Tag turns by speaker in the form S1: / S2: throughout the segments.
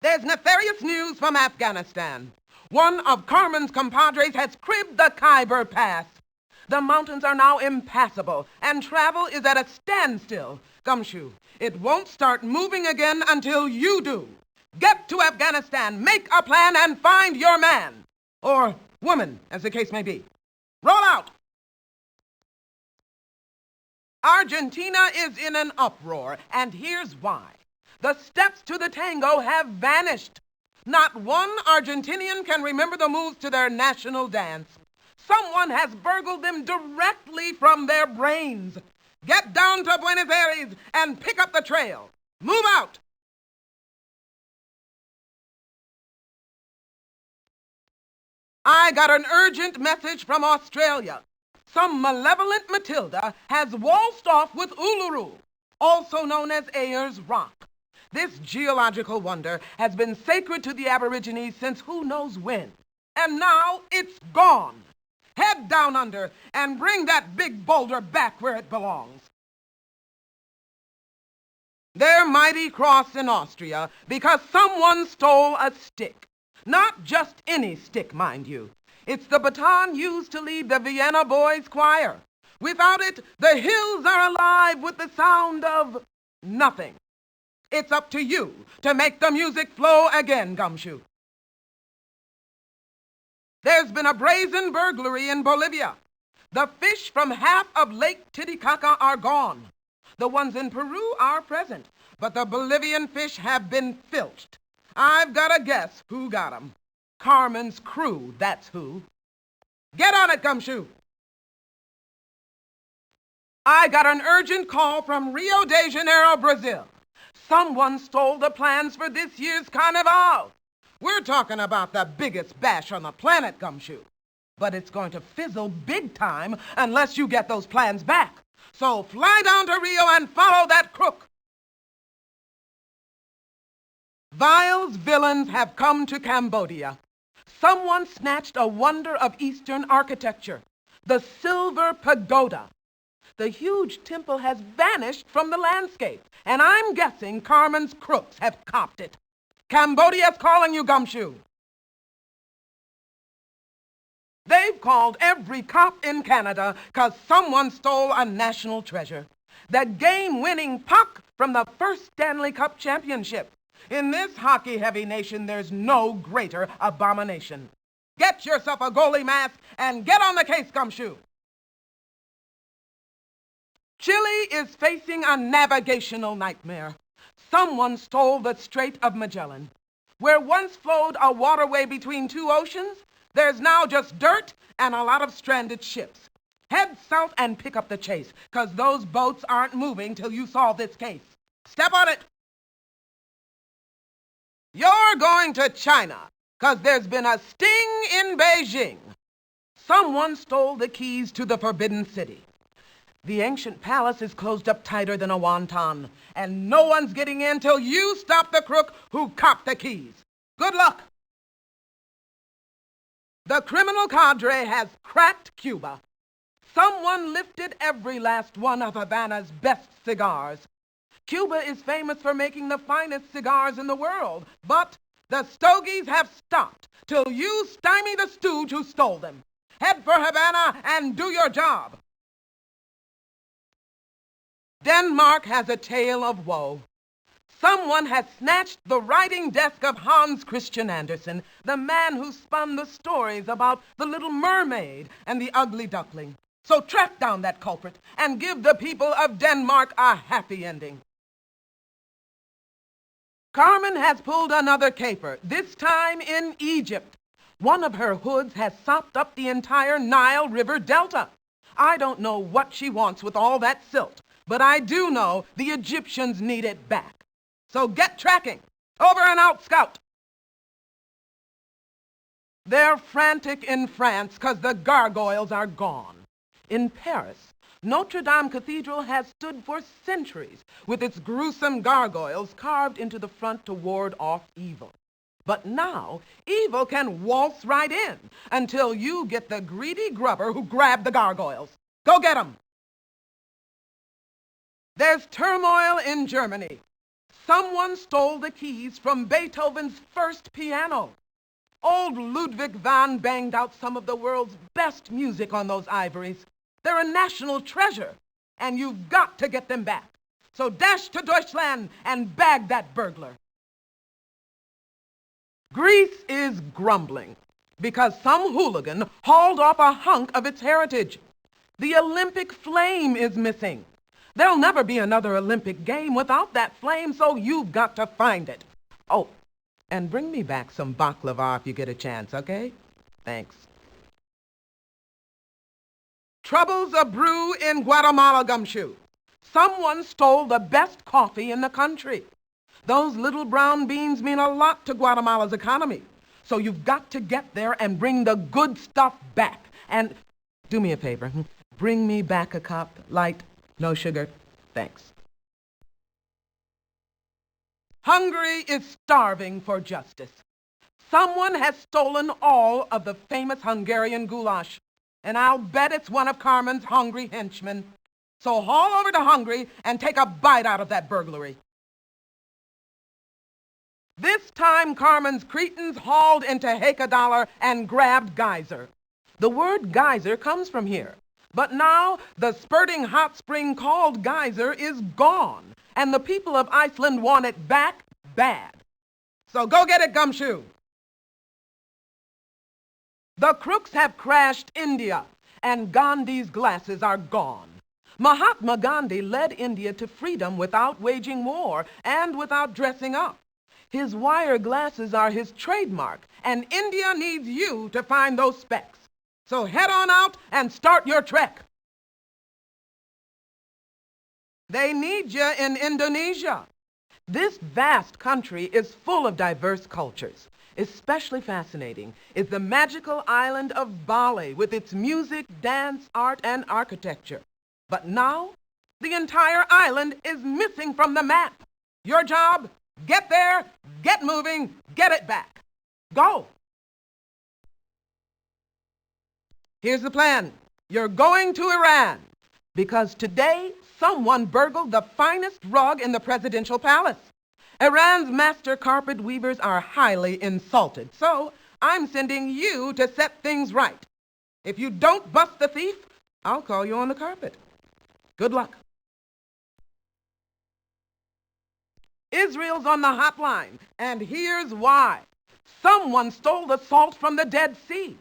S1: There's nefarious news from Afghanistan. One of Carmen's compadres has cribbed the Khyber Pass. The mountains are now impassable, and travel is at a standstill. Gumshoe, it won't start moving again until you do. Get to Afghanistan, make a plan, and find your man. Or woman, as the case may be. Roll out! Argentina is in an uproar, and here's why. The steps to the tango have vanished. Not one Argentinian can remember the moves to their national dance. Someone has burgled them directly from their brains. Get down to Buenos Aires and pick up the trail. Move out! I got an urgent message from Australia. Some malevolent Matilda has waltzed off with Uluru, also known as Ayers Rock. This geological wonder has been sacred to the Aborigines since who knows when. And now it's gone. Head down under and bring that big boulder back where it belongs. They're mighty cross in Austria because someone stole a stick. Not just any stick, mind you. It's the baton used to lead the Vienna Boys Choir. Without it, the hills are alive with the sound of nothing. It's up to you to make the music flow again, Gumshoe. There's been a brazen burglary in Bolivia. The fish from half of Lake Titicaca are gone. The ones in Peru are present, but the Bolivian fish have been filched. I've got to guess who got 'em. Carmen's crew, that's who. Get on it, Gumshoe. I got an urgent call from Rio de Janeiro, Brazil. Someone stole the plans for this year's Carnival. We're talking about the biggest bash on the planet, Gumshoe. But it's going to fizzle big time unless you get those plans back. So fly down to Rio and follow that crook. Vile's villains have come to Cambodia. Someone snatched a wonder of Eastern architecture, the Silver Pagoda. The huge temple has vanished from the landscape, and I'm guessing Carmen's crooks have copped it. Cambodia's calling you, Gumshoe. They've called every cop in Canada because someone stole a national treasure. The game-winning puck from the first Stanley Cup championship. In this hockey-heavy nation, there's no greater abomination. Get yourself a goalie mask and get on the case, Gumshoe. Chile is facing a navigational nightmare. Someone stole the Strait of Magellan. Where once flowed a waterway between two oceans, there's now just dirt and a lot of stranded ships. Head south and pick up the chase, because those boats aren't moving till you solve this case. Step on it. You're going to China, because there's been a sting in Beijing. Someone stole the keys to the Forbidden City. The ancient palace is closed up tighter than a wonton, and no one's getting in till you stop the crook who copped the keys. Good luck. The criminal cadre has cracked Cuba. Someone lifted every last one of Havana's best cigars. Cuba is famous for making the finest cigars in the world, but the stogies have stopped till you stymie the stooge who stole them. Head for Havana and do your job. Denmark has a tale of woe. Someone has snatched the writing desk of Hans Christian Andersen, the man who spun the stories about the Little Mermaid and the Ugly Duckling. So track down that culprit and give the people of Denmark a happy ending. Carmen has pulled another caper, this time in Egypt. One of her hoods has sopped up the entire Nile River Delta. I don't know what she wants with all that silt, but I do know the Egyptians need it back. So get tracking. Over and out, Scout. They're frantic in France because the gargoyles are gone. In Paris, Notre Dame Cathedral has stood for centuries with its gruesome gargoyles carved into the front to ward off evil. But now, evil can waltz right in until you get the greedy grubber who grabbed the gargoyles. Go get 'em. There's turmoil in Germany. Someone stole the keys from Beethoven's first piano. Old Ludwig van banged out some of the world's best music on those ivories. They're a national treasure, and you've got to get them back. So dash to Deutschland and bag that burglar. Greece is grumbling because some hooligan hauled off a hunk of its heritage. The Olympic flame is missing. There'll never be another Olympic game without that flame, so you've got to find it. Oh, and bring me back some baklava if you get a chance, okay? Thanks. Troubles abrew in Guatemala, Gumshoe. Someone stole the best coffee in the country. Those little brown beans mean a lot to Guatemala's economy. So you've got to get there and bring the good stuff back. And do me a favor. Bring me back a cup, light, no sugar. Thanks. Hungary is starving for justice. Someone has stolen all of the famous Hungarian goulash, and I'll bet it's one of Carmen's hungry henchmen. So haul over to Hungary and take a bite out of that burglary. This time, Carmen's cretins hauled into Hakadollar and grabbed Geyser. The word geyser comes from here, but now the spurting hot spring called Geyser is gone, and the people of Iceland want it back bad. So go get it, Gumshoe. The crooks have crashed India, and Gandhi's glasses are gone. Mahatma Gandhi led India to freedom without waging war and without dressing up. His wire glasses are his trademark, and India needs you to find those specks. So head on out and start your trek. They need you in Indonesia. This vast country is full of diverse cultures. Especially fascinating is the magical island of Bali with its music, dance, art, and architecture. But now, the entire island is missing from the map. Your job? Get there, get moving, get it back. Go. Here's the plan. You're going to Iran because today someone burgled the finest rug in the presidential palace. Iran's master carpet weavers are highly insulted, so I'm sending you to set things right. If you don't bust the thief, I'll call you on the carpet. Good luck. Israel's on the hotline, and here's why. Someone stole the salt from the Dead Sea.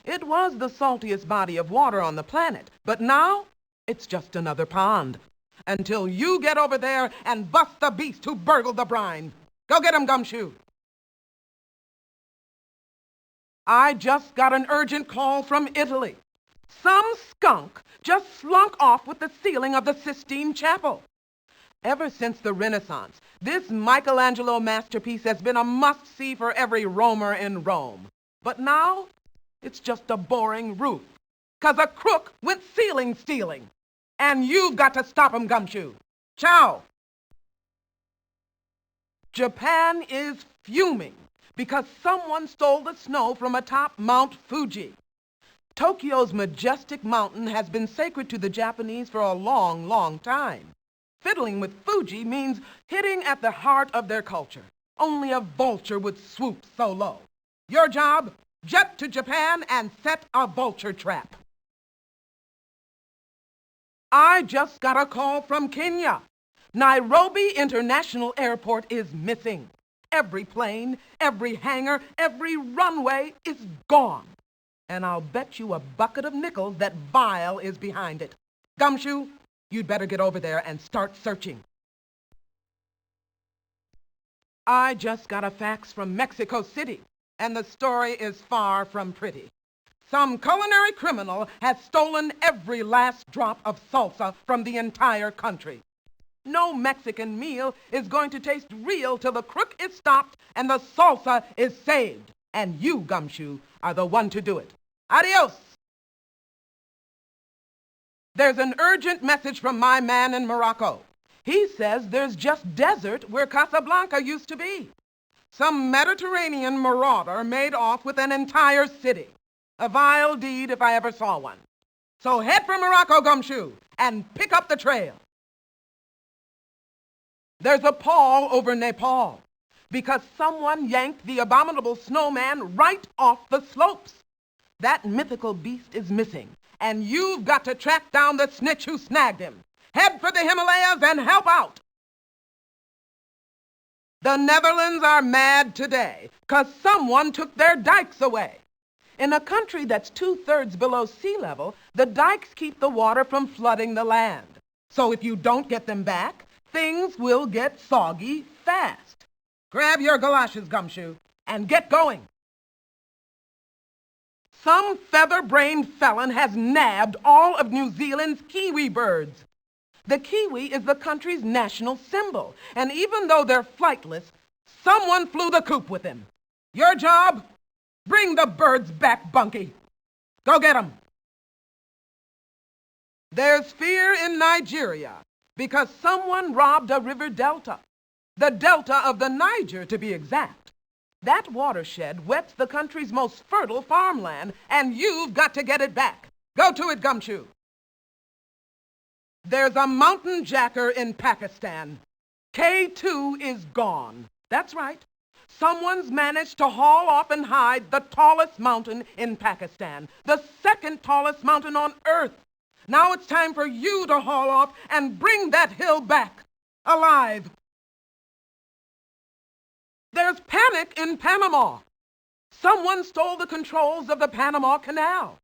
S1: It was the saltiest body of water on the planet, but now it's just another pond. Until you get over there and bust the beast who burgled the brine. Go get him, Gumshoe. I just got an urgent call from Italy. Some skunk just slunk off with the ceiling of the Sistine Chapel. Ever since the Renaissance, this Michelangelo masterpiece has been a must-see for every Romer in Rome. But now, it's just a boring roof, 'cause a crook went ceiling stealing. And you've got to stop him, Gumshoe. Ciao. Japan is fuming because someone stole the snow from atop Mount Fuji. Tokyo's majestic mountain has been sacred to the Japanese for a long, long time. Fiddling with Fuji means hitting at the heart of their culture. Only a vulture would swoop so low. Your job? Jet to Japan and set a vulture trap. I just got a call from Kenya. Nairobi International Airport is missing. Every plane, every hangar, every runway is gone. And I'll bet you a bucket of nickels that Vile is behind it. Gumshoe, you'd better get over there and start searching. I just got a fax from Mexico City, and the story is far from pretty. Some culinary criminal has stolen every last drop of salsa from the entire country. No Mexican meal is going to taste real till the crook is stopped and the salsa is saved. And you, Gumshoe, are the one to do it. Adios! There's an urgent message from my man in Morocco. He says there's just desert where Casablanca used to be. Some Mediterranean marauder made off with an entire city. A vile deed if I ever saw one. So head for Morocco, Gumshoe, and pick up the trail. There's a pall over Nepal because someone yanked the abominable snowman right off the slopes. That mythical beast is missing, and you've got to track down the snitch who snagged him. Head for the Himalayas and help out. The Netherlands are mad today because someone took their dikes away. In a country that's 2/3 below sea level, the dikes keep the water from flooding the land. So if you don't get them back, things will get soggy fast. Grab your galoshes, Gumshoe, and get going. Some feather-brained felon has nabbed all of New Zealand's kiwi birds. The kiwi is the country's national symbol, and even though they're flightless, someone flew the coop with them. Your job? Bring the birds back, Bunky. Go get 'em. There's fear in Nigeria because someone robbed a river delta. The delta of the Niger, to be exact. That watershed wets the country's most fertile farmland, and you've got to get it back. Go to it, Gumshoe. There's a mountain jacker in Pakistan. K2 is gone. That's right. Someone's managed to haul off and hide the tallest mountain in Pakistan, the second tallest mountain on Earth. Now it's time for you to haul off and bring that hill back, alive. There's panic in Panama. Someone stole the controls of the Panama Canal.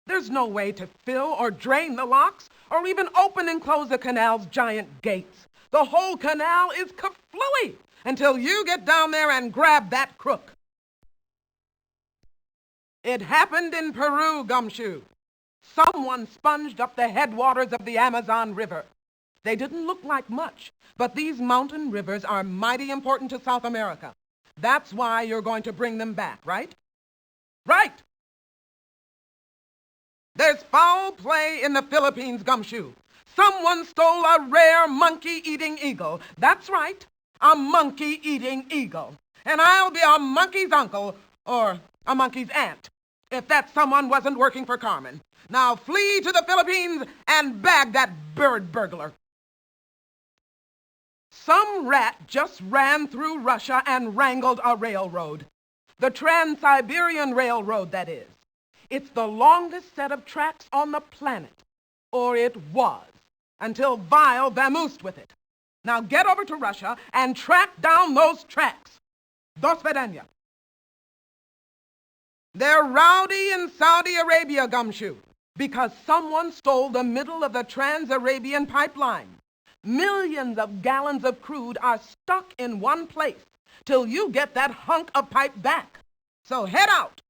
S1: There's no way to fill or drain the locks or even open and close the canal's giant gates. The whole canal is kaflooey until you get down there and grab that crook. It happened in Peru, Gumshoe. Someone sponged up the headwaters of the Amazon River. They didn't look like much, but these mountain rivers are mighty important to South America. That's why you're going to bring them back, right? Right! There's foul play in the Philippines, Gumshoe. Someone stole a rare monkey-eating eagle. That's right, a monkey-eating eagle. And I'll be a monkey's uncle, or a monkey's aunt, if that someone wasn't working for Carmen. Now flee to the Philippines and bag that bird burglar. Some rat just ran through Russia and wrangled a railroad. The Trans-Siberian Railroad, that is. It's the longest set of tracks on the planet. Or it was, until Vile vamoosed with it. Now get over to Russia and track down those tracks. Do svidaniya. They're rowdy in Saudi Arabia, Gumshoe, because someone stole the middle of the Trans-Arabian pipeline. Millions of gallons of crude are stuck in one place till you get that hunk of pipe back. So head out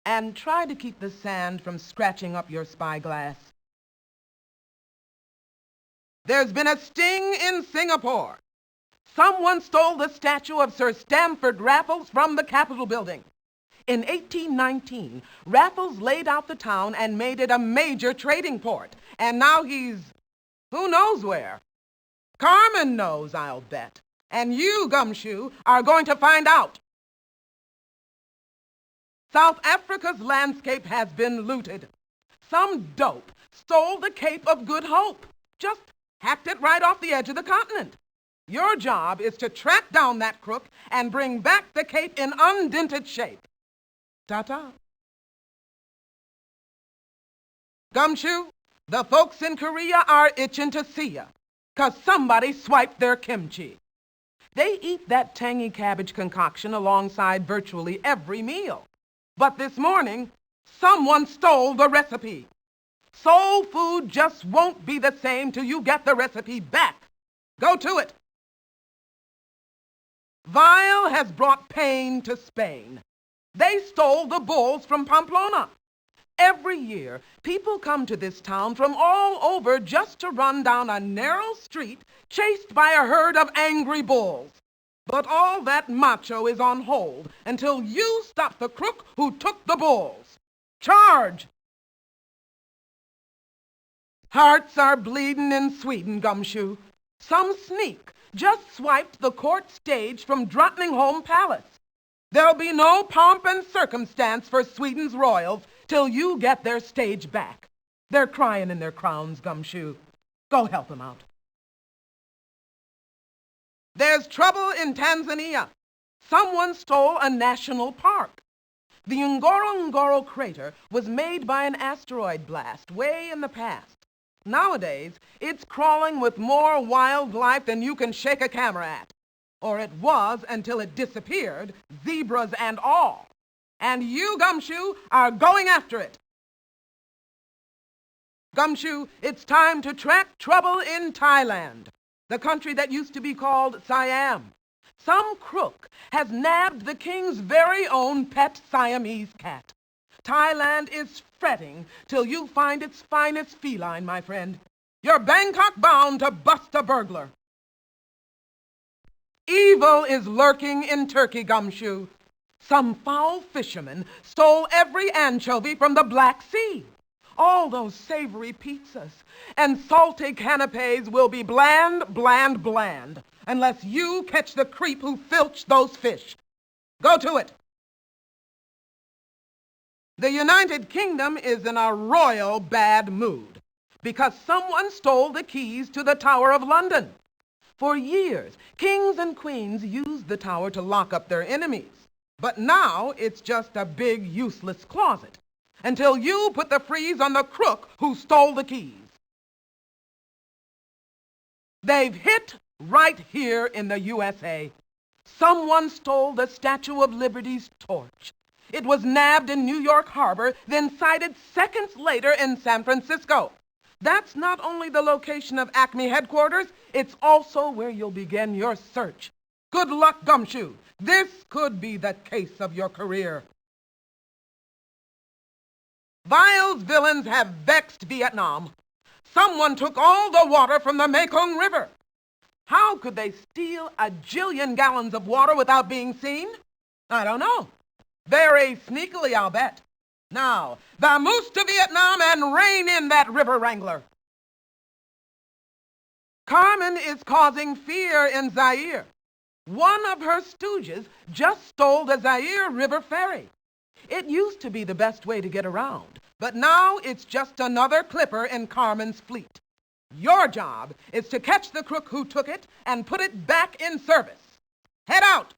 S1: and try to keep the sand from scratching up your spyglass. There's been a sting in Singapore. Someone stole the statue of Sir Stamford Raffles from the Capitol building. In 1819, Raffles laid out the town and made it a major trading port. And now he's who knows where. Carmen knows, I'll bet. And you, Gumshoe, are going to find out. South Africa's landscape has been looted. Some dope stole the Cape of Good Hope. Just hacked it right off the edge of the continent. Your job is to track down that crook and bring back the Cape in undented shape. Ta-ta. Gumshoe, the folks in Korea are itching to see ya, 'cause somebody swiped their kimchi. They eat that tangy cabbage concoction alongside virtually every meal. But this morning, someone stole the recipe. Soul food just won't be the same till you get the recipe back. Go to it. Vile has brought pain to Spain. They stole the bulls from Pamplona. Every year, people come to this town from all over just to run down a narrow street chased by a herd of angry bulls. But all that macho is on hold until you stop the crook who took the bulls. Charge! Hearts are bleeding in Sweden, Gumshoe. Some sneak just swiped the court stage from Drottningholm Palace. There'll be no pomp and circumstance for Sweden's royals till you get their stage back. They're crying in their crowns, Gumshoe. Go help them out. There's trouble in Tanzania. Someone stole a national park. The Ngorongoro crater was made by an asteroid blast way in the past. Nowadays, it's crawling with more wildlife than you can shake a camera at. Or it was until it disappeared, zebras and all. And you, Gumshoe, are going after it. Gumshoe, it's time to track trouble in Thailand, the country that used to be called Siam. Some crook has nabbed the king's very own pet Siamese cat. Thailand is fretting till you find its finest feline, my friend. You're Bangkok bound to bust a burglar. Evil is lurking in Turkey, Gumshoe. Some foul fisherman stole every anchovy from the Black Sea. All those savory pizzas and salty canapes will be bland, bland, bland, unless you catch the creep who filched those fish. Go to it. The United Kingdom is in a royal bad mood because someone stole the keys to the Tower of London. For years, kings and queens used the tower to lock up their enemies. But now it's just a big, useless closet until you put the freeze on the crook who stole the keys. They've hit right here in the USA. Someone stole the Statue of Liberty's torch. It was nabbed in New York Harbor, then sighted seconds later in San Francisco. That's not only the location of Acme headquarters, it's also where you'll begin your search. Good luck, Gumshoe. This could be the case of your career. Vile's villains have vexed Vietnam. Someone took all the water from the Mekong River. How could they steal a jillion gallons of water without being seen? I don't know. Very sneakily, I'll bet. Now, vamoose to Vietnam and rein in that river wrangler. Carmen is causing fear in Zaire. One of her stooges just stole the Zaire River ferry. It used to be the best way to get around, but now it's just another clipper in Carmen's fleet. Your job is to catch the crook who took it and put it back in service. Head out!